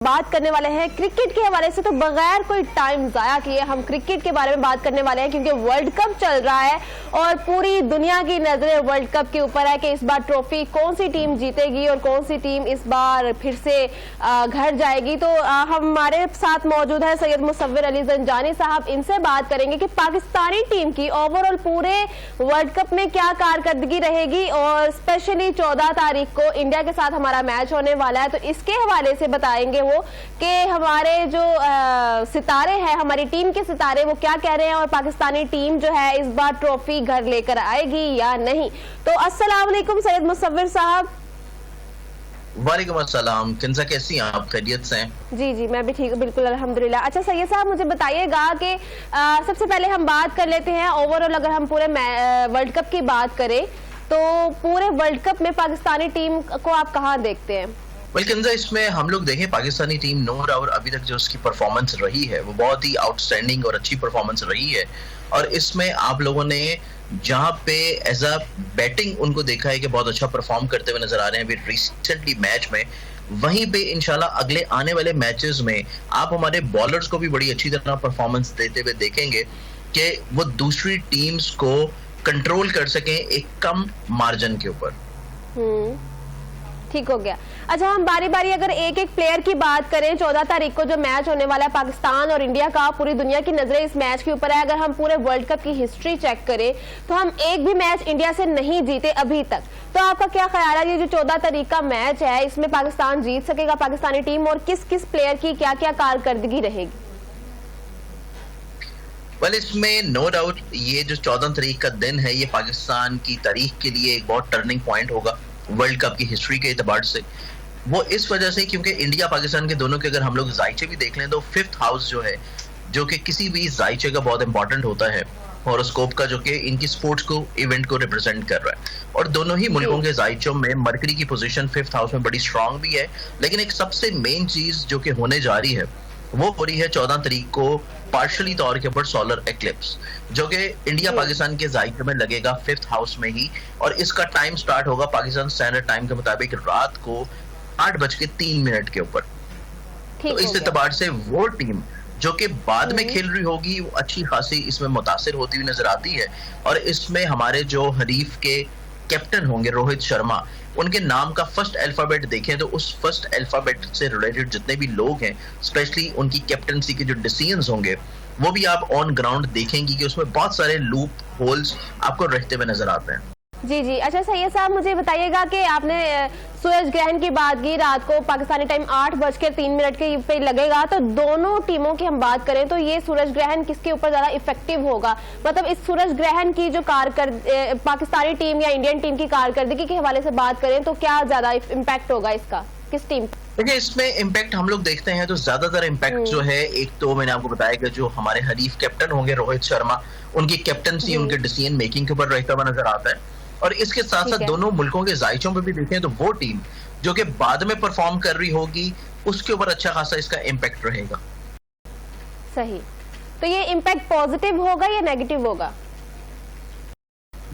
बात करने वाले हैं क्रिकेट के हवाले से। तो बगैर कोई टाइम जाया किए हम क्रिकेट के बारे में बात करने वाले हैं, क्योंकि वर्ल्ड कप चल रहा है और पूरी दुनिया की नजरें वर्ल्ड कप के ऊपर है कि इस बार ट्रॉफी कौन सी टीम जीतेगी और कौन सी टीम इस बार फिर से घर जाएगी। तो हमारे साथ मौजूद है सैयद मुसव्विर अली जंजानी साहब। इनसे बात करेंगे कि पाकिस्तानी टीम की ओवरऑल पूरे वर्ल्ड कप में क्या कारकर्दगी रहेगी और स्पेशली 14 तारीख को इंडिया के साथ हमारा मैच होने वाला है, तो इसके हवाले से बताएंगे कि हमारे जो सितारे हैं, हमारी टीम के सितारे, वो क्या कह रहे हैं और पाकिस्तानी टीम जो है इस बार ट्रॉफी घर लेकर आएगी या नहीं। तो अस्सलाम वालेकुम सैयद मुसव्विर साहब। वालेकुम अस्सलाम। किंजा कैसी हैं आप? खैरियत से हैं? जी जी मैं भी ठीक हूँ, बिल्कुल अल्हम्दुलिल्लाह। अच्छा सैयद साहब, मुझे बताइएगा कि सबसे पहले हम बात कर लेते हैं ओवरऑल, अगर हम पूरे वर्ल्ड कप की बात करें तो पूरे वर्ल्ड कप में पाकिस्तानी टीम को आप कहाँ देखते हैं? किंजा, इसमें हम लोग देखें पाकिस्तानी टीम नो डाउट अभी तक जो उसकी परफॉर्मेंस रही है वो बहुत ही आउटस्टैंडिंग और अच्छी परफॉर्मेंस रही है। और इसमें आप लोगों ने जहां पे एज अ बैटिंग उनको देखा है कि बहुत अच्छा परफॉर्म करते हुए नजर आ रहे हैं अभी रिसेंटली मैच में, वहीं पे इंशाल्लाह अगले आने वाले मैचेस में आप हमारे बॉलर्स को भी बड़ी अच्छी तरह परफॉर्मेंस देते हुए देखेंगे कि वो दूसरी टीम्स को कंट्रोल कर सकें एक कम मार्जिन के ऊपर। ठीक हो गया। अच्छा, हम बारी बारी अगर एक एक प्लेयर की बात करें, 14 तारीख को जो मैच होने वाला है पाकिस्तान और इंडिया का, पूरी दुनिया की नजरें इस मैच के ऊपर है। अगर हम पूरे वर्ल्ड कप की हिस्ट्री चेक करें तो हम एक भी मैच इंडिया से नहीं जीते अभी तक। तो आपका क्या ख्याल है, ये जो 14 तारीख का मैच है इसमें पाकिस्तान जीत सकेगा, पाकिस्तानी टीम, और किस किस प्लेयर की क्या क्या कारकर्दगी रहेगी? इसमें नो डाउट ये जो 14 तारीख का दिन है ये पाकिस्तान की तारीख के लिए एक बहुत टर्निंग पॉइंट होगा वर्ल्ड कप की हिस्ट्री के एतबार से। वो इस वजह से क्योंकि इंडिया पाकिस्तान के दोनों के अगर हम लोग जायचे भी देख लें तो 5th हाउस जो है, जो कि किसी भी जायचे का बहुत इंपॉर्टेंट होता है हॉरोस्कोप का, जो कि इनकी स्पोर्ट्स को इवेंट को रिप्रेजेंट कर रहा है, और दोनों ही मुल्कों के जायचों में मरकरी की पोजीशन 5th हाउस में बड़ी स्ट्रांग भी है। लेकिन एक सबसे मेन चीज जो कि होने जा रही है वो हो रही है 14 तारीख को पार्शली तौर के ऊपर सोलर एक्लिप्स, जो कि इंडिया पाकिस्तान के जायके में लगेगा 5th हाउस में ही, और इसका टाइम स्टार्ट होगा पाकिस्तान स्टैंडर्ड टाइम के मुताबिक रात को 8:03 के ऊपर। तो इस एतबार से वो टीम जो कि बाद में खेल रही होगी वो अच्छी खासी इसमें मुतासिर होती हुई नजर आती है। और इसमें हमारे जो हरीफ के कैप्टन होंगे रोहित शर्मा, उनके नाम का फर्स्ट अल्फाबेट देखें तो उस फर्स्ट अल्फाबेट से रिलेटेड जितने भी लोग हैं, स्पेशली उनकी कैप्टनसी के जो डिसीजंस होंगे, वो भी आप ऑन ग्राउंड देखेंगे कि उसमें बहुत सारे लूप होल्स आपको रहते हुए नजर आते हैं। जी जी। अच्छा सैयद साहब, मुझे बताइएगा कि आपने सूरज ग्रहण की बात की, रात को पाकिस्तानी टाइम 8:03 के पे लगेगा। तो दोनों टीमों की हम बात करें तो ये सूरज ग्रहण किसके ऊपर ज्यादा इफेक्टिव होगा? मतलब इस सूरज ग्रहण की जो पाकिस्तानी टीम या इंडियन टीम की कारकर्दगी के हवाले से बात करें तो क्या ज्यादा इम्पैक्ट होगा इसका, किस टीम? देखिए, इसमें इम्पैक्ट हम लोग देखते हैं तो ज्यादातर इम्पैक्ट जो है, एक तो मैंने आपको बताया कि जो हमारे हरीफ कैप्टन होंगे रोहित शर्मा, उनकी कैप्टनसी उनके डिसीजन मेकिंग के ऊपर रहता हुआ नजर आता है। और इसके साथ साथ दोनों मुल्कों के जायचों पे भी देखें तो वो टीम जो कि बाद में परफॉर्म कर रही होगी उसके ऊपर अच्छा खासा इसका इम्पैक्ट रहेगा। सही। तो ये इम्पैक्ट पॉजिटिव होगा या नेगेटिव होगा?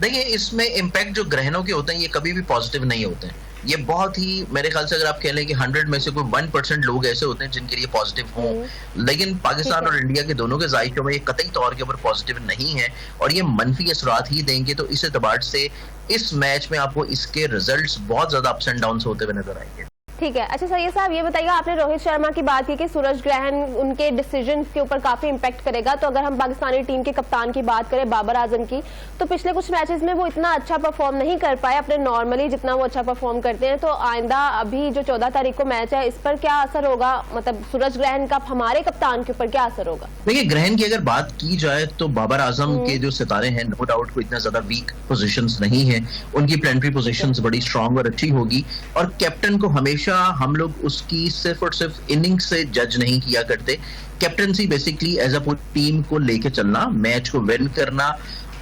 देखिए, इसमें इम्पैक्ट जो ग्रहणों के होते हैं ये कभी भी पॉजिटिव नहीं होते हैं। ये बहुत ही, मेरे ख्याल से अगर आप कह लें कि 100 में से कोई 1% लोग ऐसे होते हैं जिनके लिए पॉजिटिव हों, लेकिन पाकिस्तान और इंडिया के दोनों के जायकों में ये कतई तौर के ऊपर पॉजिटिव नहीं है और ये मनफी असरात ही देंगे। तो इस एतबार से इस मैच में आपको इसके रिजल्ट्स बहुत ज्यादा अप्स एंड डाउन्स होते हुए नजर आएंगे। ठीक है। अच्छा सैयद साहब, ये बताइएगा, आपने रोहित शर्मा की बात की कि सूरज ग्रहण उनके डिसीजन के ऊपर काफी इम्पैक्ट करेगा। तो अगर हम पाकिस्तानी टीम के कप्तान की बात करें बाबर आजम की, तो पिछले कुछ मैचेस में वो इतना अच्छा परफॉर्म नहीं कर पाए अपने नॉर्मली जितना वो अच्छा परफॉर्म करते हैं। तो आइंदा अभी जो 14 तारीख को मैच है इस पर क्या असर होगा, मतलब सूरज ग्रहण का हमारे कप्तान के ऊपर क्या असर होगा? देखिए, ग्रहण की अगर बात की जाए तो बाबर आजम के जो सितारे हैं नो डाउट को इतना ज्यादा वीक पोजीशंस नहीं है, उनकी प्लेनेटरी पोजीशंस बड़ी स्ट्रांग और अच्छी होगी। और कैप्टन को हमेशा हम लोग उसकी सिर्फ और सिर्फ इनिंग से जज नहीं किया करते। Captaincy basically as a team को लेके चलना, मैच को विन करना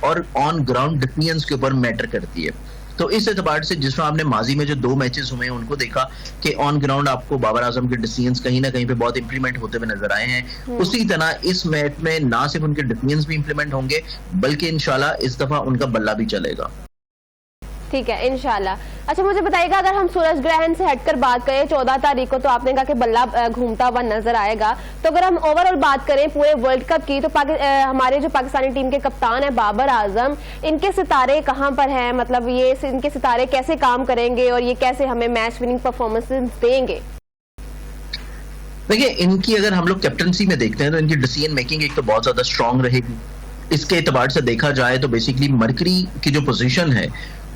और ऑन ग्राउंड डिसीजंस के ऊपर मैटर करती है। तो इस एतबार से जिसमें आपने माजी में जो 2 मैचेस हुए हैं उनको देखा कि ऑन ग्राउंड आपको बाबर आजम के डिसीजंस कहीं ना कहीं पे बहुत इंप्लीमेंट होते हुए नजर आए हैं। उसी तरह इस मैच में ना सिर्फ उनके डिसीजंस भी इंप्लीमेंट होंगे बल्कि इंशाल्लाह इस दफा उनका बल्ला भी चलेगा। ठीक है, इंशाल्लाह। अच्छा मुझे बताइएगा, अगर हम सूरज ग्रहण से हटकर बात करें, 14 तारीख को तो आपने कहा कि बल्ला घूमता हुआ नजर आएगा, तो अगर हम ओवरऑल बात करें पूरे वर्ल्ड कप की, तो हमारे जो पाकिस्तानी टीम के कप्तान है बाबर आजम, इनके सितारे कहां पर हैं? मतलब ये इनके सितारे कैसे काम करेंगे और ये कैसे हमें मैच विनिंग परफॉर्मेंसेस देंगे? देखिए, इनकी अगर हम लोग कैप्टनसी में देखते हैं तो इनकी डिसीजन मेकिंग एक तो बहुत ज्यादा स्ट्रांग रहेगी। इसके एतबार से देखा जाए तो बेसिकली मरकरी की जो पोजीशन है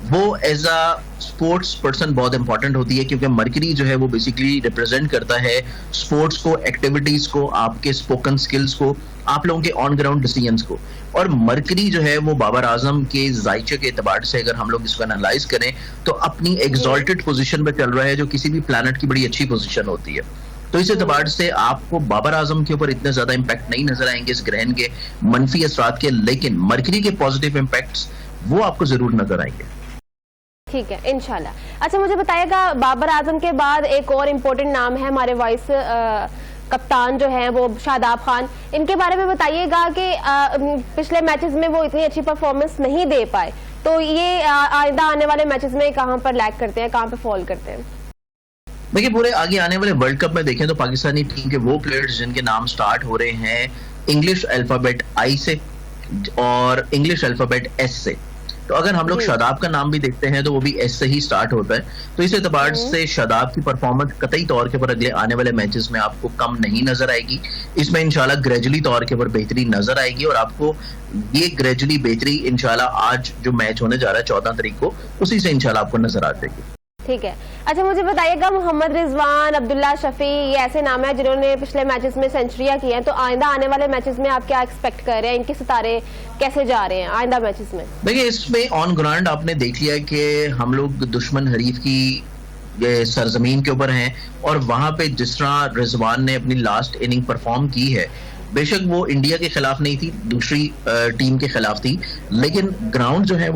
वो एज अ स्पोर्ट्स पर्सन बहुत इंपॉर्टेंट होती है, क्योंकि मरकरी जो है वो बेसिकली रिप्रेजेंट करता है स्पोर्ट्स को, एक्टिविटीज को, आपके स्पोकन स्किल्स को, आप लोगों के ऑन ग्राउंड डिसीजंस को। और मरकरी जो है वो बाबर आजम के जायचे के एतबार से अगर हम लोग इसको एनालाइज करें तो अपनी एग्जॉल्टेड पोजीशन पे चल रहा है, जो किसी भी प्लैनेट की बड़ी अच्छी पोजीशन होती है। तो इस एतबार से आपको बाबर आजम के ऊपर इतने ज्यादा इंपैक्ट नहीं नजर आएंगे इस ग्रहण के मनफी असरात के, लेकिन मरकरी के पॉजिटिव इंपैक्ट्स वो आपको जरूर नजर आएंगे। ठीक है, इंशाल्लाह। अच्छा मुझे बताइएगा, बाबर आजम के बाद एक और इम्पोर्टेंट नाम है हमारे वाइस कप्तान जो है वो शादाब खान, इनके बारे में बताइएगा कि पिछले मैचेस में वो इतनी अच्छी परफॉर्मेंस नहीं दे पाए, तो ये आइंदा आने वाले मैचेस में कहां पर लैग करते हैं, कहां पर फॉल करते हैं? देखिए, पूरे आगे आने वाले वर्ल्ड कप में देखें तो पाकिस्तानी टीम के वो प्लेयर्स जिनके नाम स्टार्ट हो रहे हैं इंग्लिश अल्फाबेट आई से और इंग्लिश अल्फाबेट एस से, तो अगर हम लोग शादाब का नाम भी देखते हैं तो वो भी एस से ही स्टार्ट होता है। तो इस एतबार से शादाब की परफॉर्मेंस कतई तौर के ऊपर अगले आने वाले मैचेस में आपको कम नहीं नजर आएगी। इसमें इंशाल्लाह ग्रेजुअली तौर के ऊपर बेहतरी नजर आएगी और आपको ये ग्रेजुअली बेहतरी इंशाल्लाह आज जो मैच होने जा रहा है 14 तारीख को, उसी से इंशाल्लाह आपको नजर आ जाएगी। ठीक है। अच्छा मुझे बताइएगा, मोहम्मद रिजवान, अब्दुल्ला शफी, ये ऐसे नाम है जिन्होंने पिछले मैचेस में सेंचुरियां की हैं, तो आइंदा आने वाले मैचेस में आप क्या एक्सपेक्ट कर रहे हैं? इनके सितारे कैसे जा रहे हैं आइंदा मैचेस में? देखिए, इसमें ऑन ग्राउंड आपने देख लिया कि हम लोग दुश्मन हरीफ की सरजमीन के ऊपर हैं और वहां पे जिस तरह रिजवान ने अपनी लास्ट इनिंग परफॉर्म की है, बेशक वो इंडिया के खिलाफ नहीं थी, दूसरी टीम के खिलाफ थी, लेकिन ग्राउंड जो है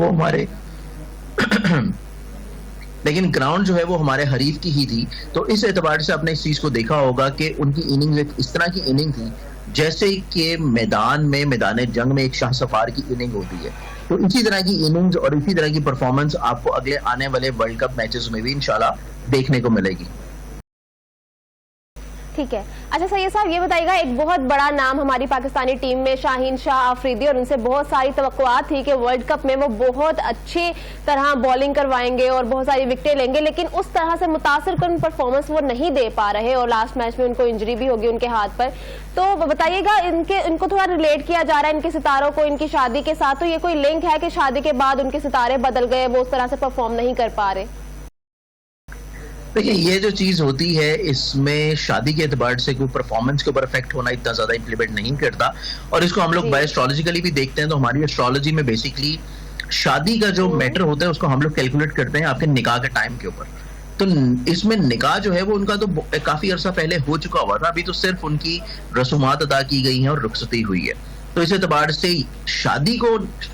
वो हमारे हरीफ की ही थी। तो इस एतबार से आपने इस चीज को देखा होगा कि उनकी इनिंग एक इस तरह की इनिंग थी जैसे कि मैदान जंग में एक शाह सफार की इनिंग होती है। तो इसी तरह की इनिंग्स और इसी तरह की परफॉर्मेंस आपको अगले आने वाले वर्ल्ड कप मैचेस में भी इंशाल्लाह देखने को मिलेगी। ठीक है। अच्छा सैयद साहब, ये बताइएगा, एक बहुत बड़ा नाम हमारी पाकिस्तानी टीम में शाहीन शाह अफरीदी, और उनसे बहुत सारी तवक्कुआत थी कि वर्ल्ड कप में वो बहुत अच्छी तरह बॉलिंग करवाएंगे और बहुत सारी विकेटें लेंगे, लेकिन उस तरह से मुतासिरकुन परफॉर्मेंस वो नहीं दे पा रहे और लास्ट मैच में उनको इंजरी भी होगी उनके हाथ पर। तो बताइएगा, इनको थोड़ा रिलेट किया जा रहा है इनके सितारों को इनकी शादी के साथ, तो ये कोई लिंक है कि शादी के बाद उनके सितारे बदल गए, वो उस तरह से परफॉर्म नहीं कर पा रहे? देखिए, ये जो चीज होती है इसमें शादी के एतबार से कोई परफॉर्मेंस के ऊपर इफेक्ट होना इतना ज्यादा इंप्लीमेंट नहीं करता, और इसको हम लोग बाय एस्ट्रोलॉजिकली भी देखते हैं। तो हमारी एस्ट्रोलॉजी में बेसिकली शादी का जो मैटर होता है उसको हम लोग कैलकुलेट करते हैं आपके निकाह के टाइम के ऊपर। तो इसमें निकाह जो है वो उनका तो काफी अरसा पहले हो चुका हुआ था, अभी तो सिर्फ उनकी रसूमात अदा की गई हैं और रुखसती हुई है। तो इस एतबार से शादी को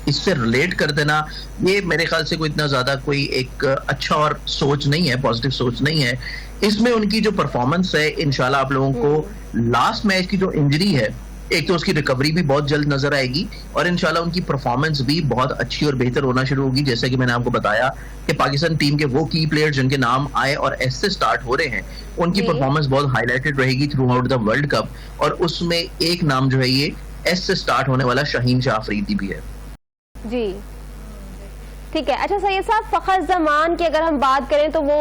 इससे रिलेट कर देना, ये मेरे ख्याल से कोई इतना ज्यादा कोई एक अच्छा और सोच नहीं है, पॉजिटिव सोच नहीं है। इसमें उनकी जो परफॉर्मेंस है, इंशाल्लाह आप लोगों को लास्ट मैच की जो इंजरी है, एक तो उसकी रिकवरी भी बहुत जल्द नजर आएगी और इंशाल्लाह उनकी परफॉर्मेंस भी बहुत अच्छी और बेहतर होना शुरू होगी। जैसे कि मैंने आपको बताया कि पाकिस्तान टीम के वो की प्लेयर्स जिनके नाम आए और एस से स्टार्ट हो रहे हैं, उनकी परफॉर्मेंस बहुत हाईलाइटेड रहेगी through out the world cup, और उसमें एक नाम जो है ये एस से स्टार्ट होने वाला शाहीन शाह अफरीदी भी है। जी ठीक है। अच्छा सैयद साहब, फखर जमान की अगर हम बात करें तो वो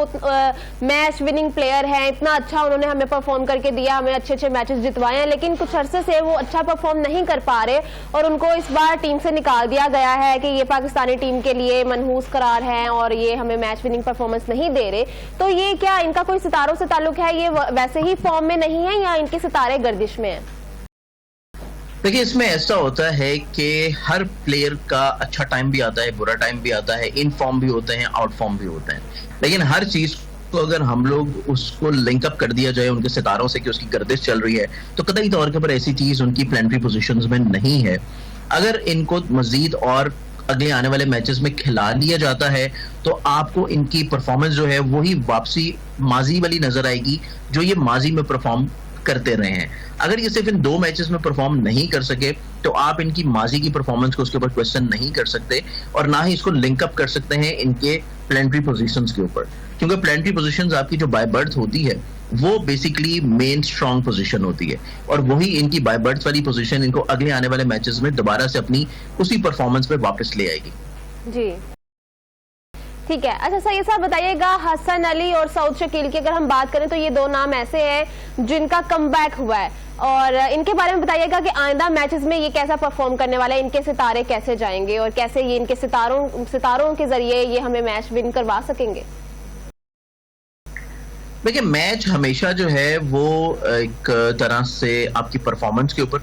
मैच विनिंग प्लेयर हैं, इतना अच्छा उन्होंने हमें परफॉर्म करके दिया, हमें अच्छे अच्छे मैचेस जितवाए हैं, लेकिन कुछ अरसे से वो अच्छा परफॉर्म नहीं कर पा रहे और उनको इस बार टीम से निकाल दिया गया है कि ये पाकिस्तानी टीम के लिए मनहूस करार हैं और ये हमें मैच विनिंग परफॉर्मेंस नहीं दे रहे। तो ये क्या इनका कोई सितारों से ताल्लुक है, ये वैसे ही फॉर्म में नहीं है या इनके सितारे गर्दिश में है? देखिए, इसमें ऐसा होता है कि हर प्लेयर का अच्छा टाइम भी आता है, बुरा टाइम भी आता है, इन फॉर्म भी होते हैं, आउट फॉर्म भी होते हैं, लेकिन हर चीज को अगर हम लोग उसको लिंकअप कर दिया जाए उनके सितारों से कि उसकी गर्दिश चल रही है, तो कतई तौर के ऊपर ऐसी चीज उनकी प्लानिटरी पोजीशंस में नहीं है। अगर इनको मजीद और अगले आने वाले मैचेस में खिला लिया जाता है तो आपको इनकी परफॉर्मेंस जो है वही वापसी माजी वाली नजर आएगी जो ये माजी में परफॉर्म करते रहे हैं। अगर ये सिर्फ इन 2 मैचेस में परफॉर्म नहीं कर सके तो आप इनकी माजी की परफॉर्मेंस को उसके ऊपर क्वेश्चन नहीं कर सकते और ना ही इसको लिंक अप कर सकते हैं इनके प्लेनेटरी पोजीशंस के ऊपर, क्योंकि प्लेनेटरी पोजीशंस आपकी जो बाय बर्थ होती है वो बेसिकली मेन स्ट्रॉन्ग पोजीशन होती है और वही इनकी बाय बर्थ वाली पोजीशन इनको अगले आने वाले मैचेस में दोबारा से अपनी उसी परफॉर्मेंस पे वापस ले आएगी। जी ठीक है। अच्छा सर, ये साहब बताइएगा, हसन अली और सऊद शकील की अगर हम बात करें तो ये 2 नाम ऐसे हैं जिनका कमबैक हुआ है और इनके बारे में बताइएगा कि आइंदा मैचेस में ये कैसा परफॉर्म करने वाला है, इनके सितारे कैसे जाएंगे और कैसे ये इनके सितारों के जरिए ये हमें मैच विन करवा सकेंगे। देखिए, मैच हमेशा जो है वो एक तरह से आपकी परफॉर्मेंस के ऊपर,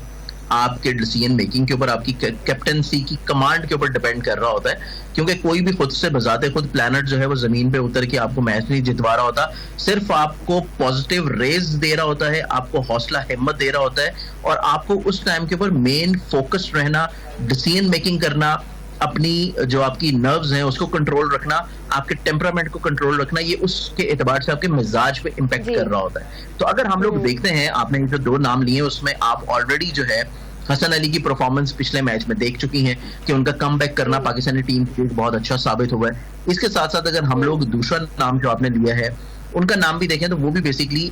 आपके डिसीजन मेकिंग के ऊपर, आपकी कैप्टनसी की कमांड के ऊपर डिपेंड कर रहा होता है, क्योंकि कोई भी खुद से बजाते खुद प्लैनेट जो है वो जमीन पे उतर के आपको मैच नहीं जितवा रहा होता, सिर्फ आपको पॉजिटिव रेज दे रहा होता है, आपको हौसला हिम्मत दे रहा होता है और आपको उस टाइम के ऊपर मेन फोकस रहना, डिसीजन मेकिंग करना, अपनी जो आपकी नर्व्स हैं उसको कंट्रोल रखना, आपके टेम्परामेंट को कंट्रोल रखना, ये उसके एतबार से आपके मिजाज पे इम्पैक्ट कर रहा होता है। तो अगर हम लोग देखते हैं, आपने जो 2 नाम लिए उसमें आप ऑलरेडी जो है हसन अली की परफॉर्मेंस पिछले मैच में देख चुकी हैं कि उनका कमबैक करना पाकिस्तानी टीम के लिए बहुत अच्छा साबित हुआ है। इसके साथ साथ अगर हम लोग दूसरा नाम जो आपने लिया है उनका नाम भी देखें तो वो भी बेसिकली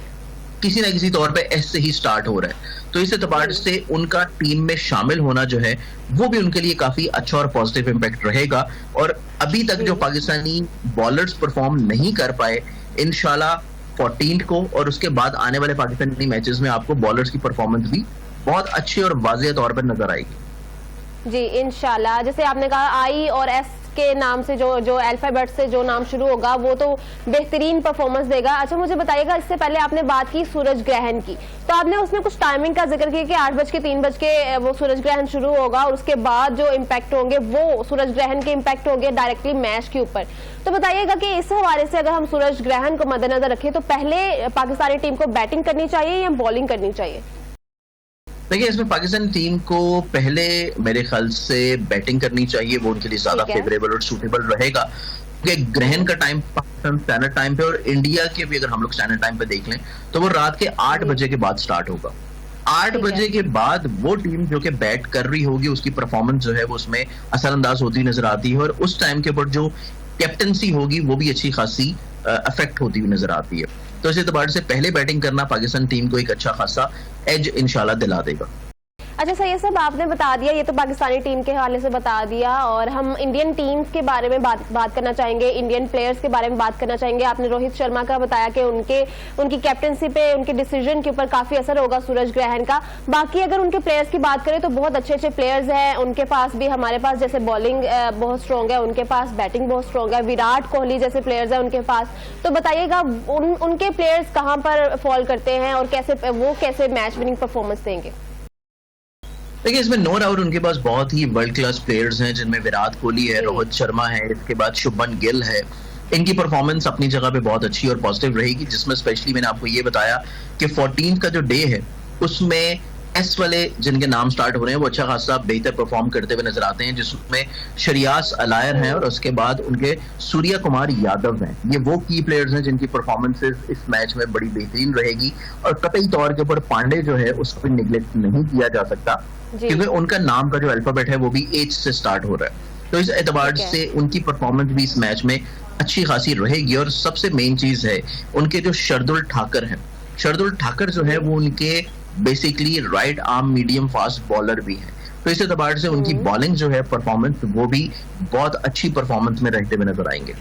किसी ना किसी तौर पे एस से ही स्टार्ट हो रहा है, तो इस एतबार से उनका टीम में शामिल होना जो है वो भी उनके लिए काफी अच्छा और पॉजिटिव इम्पैक्ट रहेगा। और अभी तक जो पाकिस्तानी बॉलर्स परफॉर्म नहीं कर पाए, इंशाल्लाह 14 को और उसके बाद आने वाले पाकिस्तानी मैचेस में आपको बॉलर्स की परफॉर्मेंस भी बहुत अच्छी और वाज़ेह तौर पर नजर आएगी। जी इंशाल्लाह। जैसे आपने कहा आई और एस के नाम से जो अल्फाबेट से जो नाम शुरू होगा वो तो बेहतरीन परफॉर्मेंस देगा। अच्छा मुझे बताइएगा, इससे पहले आपने बात की सूरज ग्रहण की, तो आपने उसमें कुछ टाइमिंग का जिक्र किया कि 8:03 वो सूरज ग्रहण शुरू होगा और उसके बाद जो इम्पैक्ट होंगे वो सूरज ग्रहण के इम्पैक्ट होंगे डायरेक्टली मैच के ऊपर। तो बताइएगा कि इस हवाले से अगर हम सूरज ग्रहण को मद्देनजर रखें तो पहले पाकिस्तानी टीम को बैटिंग करनी चाहिए या बॉलिंग करनी चाहिए? देखिए, इसमें पाकिस्तान टीम को पहले मेरे ख्याल से बैटिंग करनी चाहिए, वो उनके लिए ज्यादा फेवरेबल और सूटेबल रहेगा, क्योंकि ग्रहण का टाइम पाकिस्तान स्टैंडर्ड टाइम पे और इंडिया के भी अगर हम लोग स्टैंडर्ड टाइम पे देख लें तो वो रात के 8 बजे के बाद स्टार्ट होगा। 8 बजे के बाद वो टीम जो कि बैट कर रही होगी उसकी परफॉर्मेंस जो है वो उसमें असरअंदाज होती नजर आती है और उस टाइम के ऊपर जो कैप्टनसी होगी वो भी अच्छी खासी अफेक्ट होती हुई नजर आती है। तो इस एतबार से पहले बैटिंग करना पाकिस्तान टीम को एक अच्छा खासा एज इंशाल्लाह दिला देगा। अच्छा सर, ये सब आपने बता दिया, ये तो पाकिस्तानी टीम के हवाले से बता दिया और हम इंडियन टीम्स के बारे में बात करना चाहेंगे, इंडियन प्लेयर्स के बारे में बात करना चाहेंगे। आपने रोहित शर्मा का बताया कि उनकी कैप्टनसी पे, उनके डिसीजन के ऊपर काफी असर होगा सूरज ग्रहण का। बाकी अगर उनके प्लेयर्स की बात करें तो बहुत अच्छे अच्छे प्लेयर्स हैं उनके पास भी, हमारे पास जैसे बॉलिंग बहुत स्ट्रॉन्ग है, उनके पास बैटिंग बहुत स्ट्रॉन्ग है, विराट कोहली जैसे प्लेयर्स है उनके पास। तो बताइएगा उनके प्लेयर्स कहाँ पर फॉल करते हैं और कैसे मैच विनिंग परफॉर्मेंस देंगे? देखिए, इसमें नो डाउट उनके पास बहुत ही वर्ल्ड क्लास प्लेयर्स हैं, जिनमें विराट कोहली है, रोहित शर्मा है, इसके बाद शुभमन गिल है। इनकी परफॉर्मेंस अपनी जगह पे बहुत अच्छी और पॉजिटिव रहेगी, जिसमें स्पेशली मैंने आपको ये बताया कि 14 का जो डे है उसमें एस वाले जिनके नाम स्टार्ट हो रहे हैं वो अच्छा खासा बेहतर परफॉर्म करते हुए नजर आते हैं, जिसमें शरियास अलायर हैं और उसके बाद उनके सूर्या कुमार यादव हैं। ये वो की प्लेयर्स हैं जिनकी परफॉर्मेंसेस इस मैच में बड़ी बेहतरीन रहेगी और कतई तौर के ऊपर पांडे जो है उसको निगलेक्ट नहीं किया जा सकता, क्योंकि उनका नाम का जो अल्फाबेट है वो भी एच से स्टार्ट हो रहा है। तो इस एतबार से उनकी परफॉर्मेंस भी इस मैच में अच्छी खासी रहेगी। और सबसे मेन चीज है उनके जो शार्दुल ठाकर हैं, शार्दुल ठाकर जो है वो उनके basically right arm medium fast bowler भी है, तो इस एतबार से उनकी बॉलिंग जो है परफॉर्मेंस वो भी बहुत अच्छी परफॉर्मेंस में रहते हुए नजर आएंगे।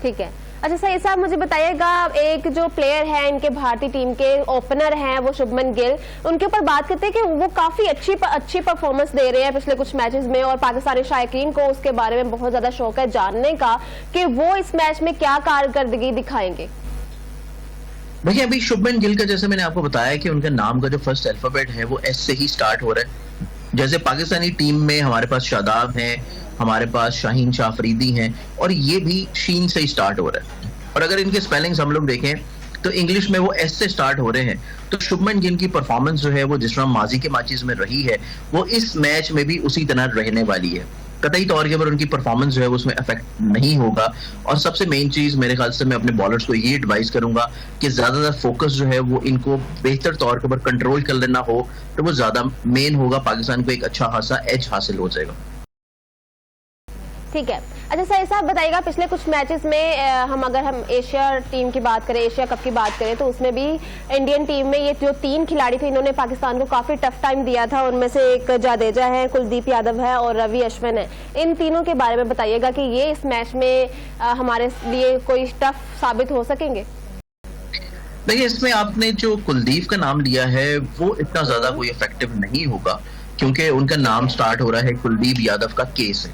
ठीक है। अच्छा सही साहब, मुझे बताइएगा, एक जो प्लेयर है इनके भारतीय टीम के ओपनर हैं वो शुभमन गिल, उनके ऊपर बात करते हैं कि वो काफी अच्छी परफॉर्मेंस दे रहे हैं पिछले कुछ मैचेस में और पाकिस्तानी शायकीन को उसके बारे में बहुत ज्यादा शौक है जानने का कि वो इस मैच में क्या कारकर्दगी दिखाएंगे। देखिए, अभी शुभमन गिल का जैसे मैंने आपको बताया कि उनका नाम का जो फर्स्ट अल्फाबेट है वो एस से ही स्टार्ट हो रहा है। जैसे पाकिस्तानी टीम में हमारे पास शादाब हैं, हमारे पास शाहीन शाह अफरीदी हैं और ये भी शीन से ही स्टार्ट हो रहा है। और अगर इनके स्पेलिंग्स हम लोग देखें तो इंग्लिश में वो एस से स्टार्ट हो रहे हैं। तो शुभमन गिल की परफॉर्मेंस जो है वो जिस तरह माजी के मैचेस में रही है वो इस मैच में भी उसी तरह रहने वाली है। कतई तौर के ऊपर उनकी परफॉर्मेंस जो है उसमें अफेक्ट नहीं होगा। और सबसे मेन चीज मेरे ख्याल से मैं अपने बॉलर्स को ये एडवाइस करूंगा कि ज्यादातर फोकस जो है वो इनको बेहतर तौर के ऊपर कंट्रोल कर लेना हो तो वो ज्यादा मेन होगा, पाकिस्तान को एक अच्छा खासा एज हासिल हो जाएगा। ठीक है। अच्छा सही साहब बताइएगा, पिछले कुछ मैचेस में अगर हम एशिया टीम की बात करें, एशिया कप की बात करें, तो उसमें भी इंडियन टीम में ये जो 3 खिलाड़ी थे इन्होंने पाकिस्तान को काफी टफ टाइम दिया था। उनमें से एक जाडेजा है, कुलदीप यादव है और रवि अश्विन है। इन तीनों के बारे में बताइएगा कि ये इस मैच में हमारे लिए कोई टफ साबित हो सकेंगे। देखिए, इसमें आपने जो कुलदीप का नाम लिया है वो इतना ज्यादा कोई इफेक्टिव नहीं होगा, क्योंकि उनका नाम स्टार्ट हो रहा है कुलदीप यादव का के से,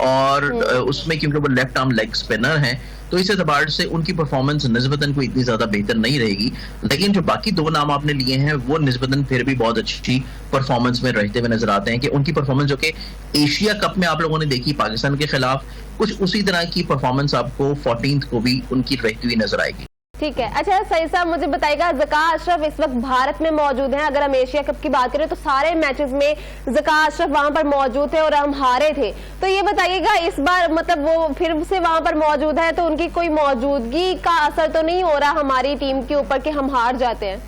और उसमें क्योंकि वो लेफ्ट आर्म लेग स्पिनर हैं तो इस एतबार से उनकी परफॉर्मेंस निस्बतन कोई इतनी ज्यादा बेहतर नहीं रहेगी। लेकिन जो बाकी 2 नाम आपने लिए हैं वो निस्बतन फिर भी बहुत अच्छी परफॉर्मेंस में रहते हुए नजर आते हैं, कि उनकी परफॉर्मेंस जो कि एशिया कप में आप लोगों ने देखी पाकिस्तान के खिलाफ, कुछ उसी तरह की परफॉर्मेंस आपको 14th को भी उनकी रहती हुई नजर आएगी। ठीक है। अच्छा सही साहब मुझे बताइएगा, ज़का अशरफ इस वक्त भारत में मौजूद हैं। अगर हम एशिया कप की बात करें तो सारे मैचेस में ज़का अशरफ वहां पर मौजूद थे और हम हारे थे। तो ये बताइएगा इस बार मतलब वो फिर से वहां पर मौजूद है तो उनकी कोई मौजूदगी का असर तो नहीं हो रहा हमारी टीम के ऊपर कि हम हार जाते हैं?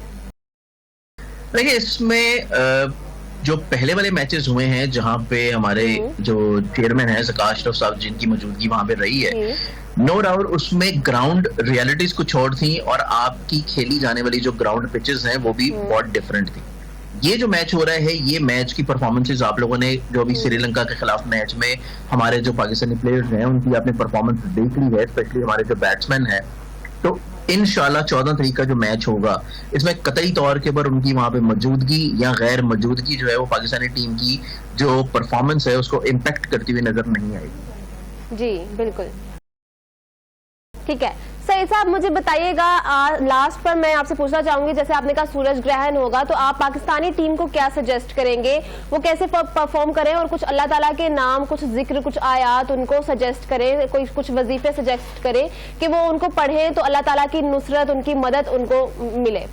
देखिए, इसमें जो पहले वाले मैचेस हुए हैं जहां पे हमारे जो चेयरमैन है ज़का अशरफ साहब, जिनकी मौजूदगी वहां पे रही है, नो डाउट उसमें ग्राउंड रियलिटीज कुछ और थी और आपकी खेली जाने वाली जो ग्राउंड पिचेस हैं वो भी बहुत डिफरेंट थी। ये जो मैच हो रहा है, ये मैच की परफॉर्मेंसेस आप लोगों ने जो अभी श्रीलंका के खिलाफ मैच में हमारे जो पाकिस्तानी प्लेयर्स हैं उनकी आपने परफॉर्मेंस देख ली है, स्पेशली हमारे जो बैट्समैन है। तो इंशाल्लाह 14 तारीख का जो मैच होगा इसमें कतई तौर के ऊपर उनकी वहां पे मौजूदगी या गैर मौजूदगी जो है वो पाकिस्तानी टीम की जो परफॉर्मेंस है उसको इम्पैक्ट करती हुई नजर नहीं आएगी। जी बिल्कुल, ठीक है। सही साहब मुझे बताइएगा, लास्ट पर मैं आपसे पूछना चाहूंगी, जैसे आपने कहा सूरज ग्रहण होगा तो आप पाकिस्तानी टीम को क्या सजेस्ट करेंगे, वो कैसे परफॉर्म करें, और कुछ अल्लाह ताला के नाम, कुछ जिक्र, कुछ आयात उनको सजेस्ट करें, कोई कुछ वजीफे सजेस्ट करें कि वो उनको पढ़ें तो अल्लाह ताला की नुसरत, उनकी मदद उनको मिले।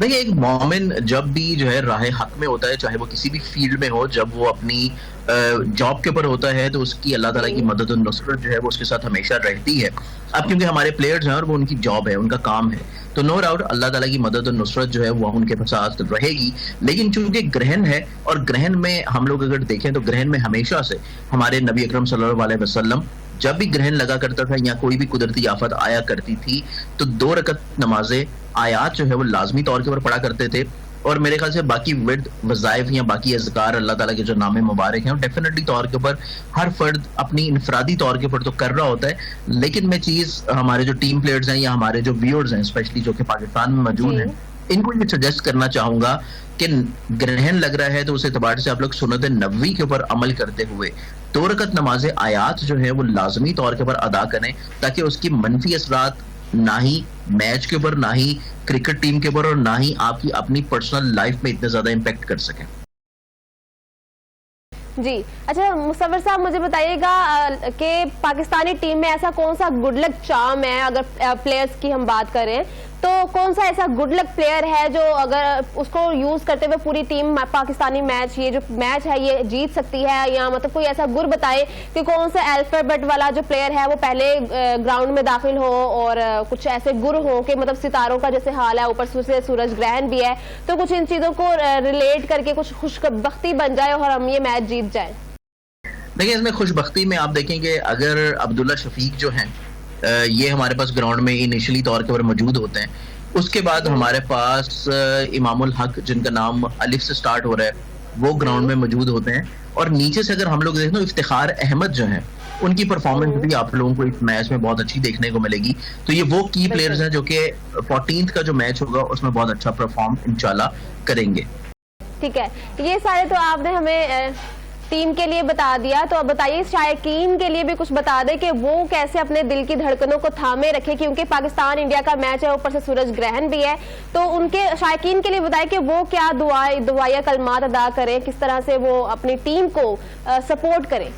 देखिए, एक मोमिन जब भी जो है राह हक में होता है, चाहे वो किसी भी फील्ड में हो, जब वो अपनी जॉब के ऊपर होता है तो उसकी अल्लाह ताला की मदद और नुसरत जो है वो उसके साथ हमेशा रहती है। अब क्योंकि हमारे प्लेयर्स हैं और वो उनकी जॉब है, उनका काम है, तो नो डाउट अल्लाह ताला की मदद और नुसरत जो है वो उनके साथ रहेगी। लेकिन चूंकि ग्रहण है और ग्रहण में हम लोग अगर देखें तो ग्रहण में हमेशा से हमारे नबी अकरम सल्लल्लाहु अलैहि वसल्लम जब भी ग्रहण लगा करता था या कोई भी कुदरती आफत आया करती थी तो 2 रकत नमाजें आयात जो है वो लाजमी तौर के ऊपर पढ़ा करते थे। और मेरे ख्याल से बाकी विर्द वज़ाइफ या बाकी अज़कार अल्लाह ताला के जो नामे मुबारक हैं डेफिनेटली तौर के ऊपर हर फर्द अपनी इनफरादी तौर के ऊपर तो कर रहा होता है। लेकिन मैं चीज हमारे जो टीम प्लेयर्स हैं या हमारे जो व्यूअर्स हैं स्पेशली जो कि पाकिस्तान में मौजूद हैं, इनको ये सजेस्ट करना चाहूंगा कि ग्रहण लग रहा है तो उस एतबार से आप लोग सुन्नत नबवी के ऊपर अमल करते हुए 2 रकत नमाज आयात जो है वो लाजमी तौर के ऊपर अदा करें, ताकि उसकी मनफी असरात ना ही मैच के ऊपर, ना ही क्रिकेट टीम के ऊपर और ना ही आपकी अपनी पर्सनल लाइफ में इतने ज्यादा इम्पैक्ट कर सकें। जी अच्छा, मुसव्वर साहब मुझे बताइएगा कि पाकिस्तानी टीम में ऐसा कौन सा गुड लक चार्म है, अगर प्लेयर्स की हम बात करें तो कौन सा ऐसा गुड लक प्लेयर है जो अगर उसको यूज करते हुए पूरी टीम पाकिस्तानी मैच, ये जो मैच है ये जीत सकती है, या मतलब कोई ऐसा गुर बताए कि कौन सा अल्फाबेट वाला जो प्लेयर है वो पहले ग्राउंड में दाखिल हो और कुछ ऐसे गुर हो कि मतलब सितारों का जैसे हाल है, ऊपर से सूरज ग्रहण भी है, तो कुछ इन चीजों को रिलेट करके कुछ खुशबख्ती बन जाए और हम ये मैच जीत जाए। देखिए, इसमें खुशबख्ती में आप देखेंगे अगर अब्दुल्ला शफीक जो हैं ये हमारे पास ग्राउंड में इनिशियली तौर के ऊपर मौजूद होते हैं, उसके बाद हमारे पास इमामुल हक जिनका नाम अलिफ से स्टार्ट हो रहा है वो ग्राउंड में मौजूद होते हैं, और नीचे से अगर हम लोग देखें तो इफ्तिखार अहमद जो हैं उनकी परफॉर्मेंस भी आप लोगों को इस मैच में बहुत अच्छी देखने को मिलेगी। तो ये वो की प्लेयर्स हैं जो कि 14th का जो मैच होगा उसमें बहुत अच्छा परफॉर्म इंशाल्लाह करेंगे। ठीक है, ये सारे तो आपने हमें टीम के लिए बता दिया, तो अब बताइए शायकीन के लिए भी कुछ बता दें कि वो कैसे अपने दिल की धड़कनों को थामे रखे, क्योंकि पाकिस्तान इंडिया का मैच है, ऊपर से सूरज ग्रहण भी है, तो उनके शायकीन के लिए बताएं कि वो क्या दुआया कलमात अदा करें, किस तरह से वो अपनी टीम को सपोर्ट करें।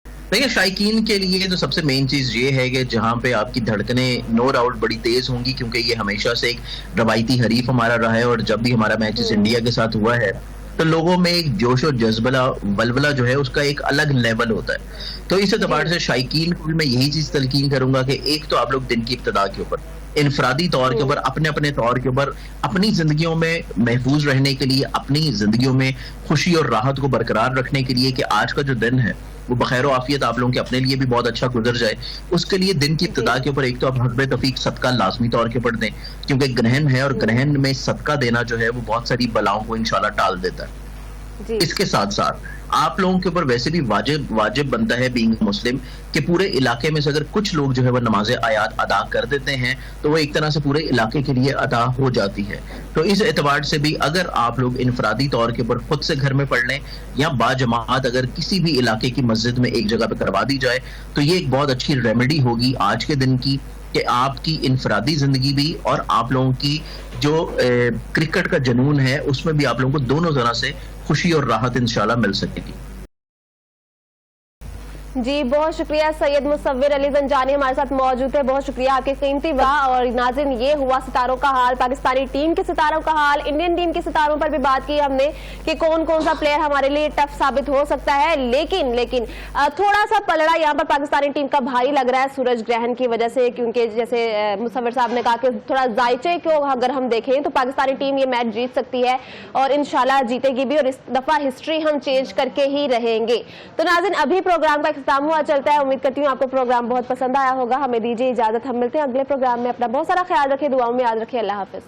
देखिए, शायकीन के लिए तो सबसे मेन चीज ये है कि जहां पे आपकी धड़कनें नो डाउट बड़ी तेज होंगी, क्योंकि ये हमेशा से एक रवायती हरीफ हमारा रहा है और जब भी हमारा मैच इंडिया के साथ हुआ है तो लोगों में एक जोश और जज्बला वलवला जो है उसका एक अलग लेवल होता है। तो इस एतबार से शायकीन को भी मैं यही चीज तलकीन करूंगा कि एक तो आप लोग दिन की इब्तिदा के ऊपर इनफरादी तौर के ऊपर अपने अपने तौर के ऊपर अपनी जिंदगियों में महफूज रहने के लिए, अपनी जिंदगियों में खुशी और राहत को बरकरार रखने के लिए कि आज का जो दिन है वो बखैर आफियत आप लोगों के अपने लिए भी बहुत अच्छा गुजर जाए, उसके लिए दिन की इब्तिदा के ऊपर एक तो आप हस्बे तौफीक सदका लाजमी तौर के ऊपर दें, क्योंकि ग्रहण है और ग्रहण में सदका देना जो है वो बहुत सारी बलाओं को इंशाल्लाह टाल देता है। इसके साथ साथ आप लोगों के ऊपर वैसे भी वाजिब बनता है बीइंग मुस्लिम कि पूरे इलाके में से अगर कुछ लोग जो है वो नमाज आयात अदा कर देते हैं तो वो एक तरह से पूरे इलाके के लिए अदा हो जाती है। तो इस एतबार से भी अगर आप लोग इनफरादी तौर के ऊपर खुद से घर में पढ़ लें या बाजमात अगर किसी भी इलाके की मस्जिद में एक जगह पे करवा दी जाए तो ये एक बहुत अच्छी रेमेडी होगी आज के दिन की कि आपकी इनफरादी जिंदगी भी और आप लोगों की जो क्रिकेट का जुनून है उसमें भी आप लोगों को दोनों तरह से खुशी और राहत इंशाल्लाह मिल सकेगी। जी बहुत शुक्रिया सैयद मुसव्विर अली जंजानी हमारे साथ मौजूद है, बहुत शुक्रिया आपके कीमती वक्त। और नाज़रीन ये हुआ सितारों का हाल, पाकिस्तानी टीम के सितारों का हाल। इंडियन टीम के सितारों पर भी बात की हमने कि कौन कौन सा प्लेयर हमारे लिए टफ साबित हो सकता है, लेकिन थोड़ा सा पलड़ा यहाँ पर पाकिस्तानी टीम का भारी लग रहा है सूरज ग्रहण की वजह से, क्योंकि जैसे मुसव्विर साहब ने कहा कि थोड़ा जायचे को अगर हम देखें तो पाकिस्तानी टीम ये मैच जीत सकती है और इंशाल्लाह जीतेगी भी, और इस दफा हिस्ट्री हम चेंज करके ही रहेंगे। तो नाज़रीन अभी प्रोग्राम का इख्तिताम हुआ चलता है, उम्मीद करती हूँ आपको प्रोग्राम बहुत पसंद आया होगा। हमें दीजिए इजाजत, हम मिलते हैं अगले प्रोग्राम में। अपना बहुत सारा ख्याल रखिए, दुआओं में याद रखिए। अल्लाह हाफिज।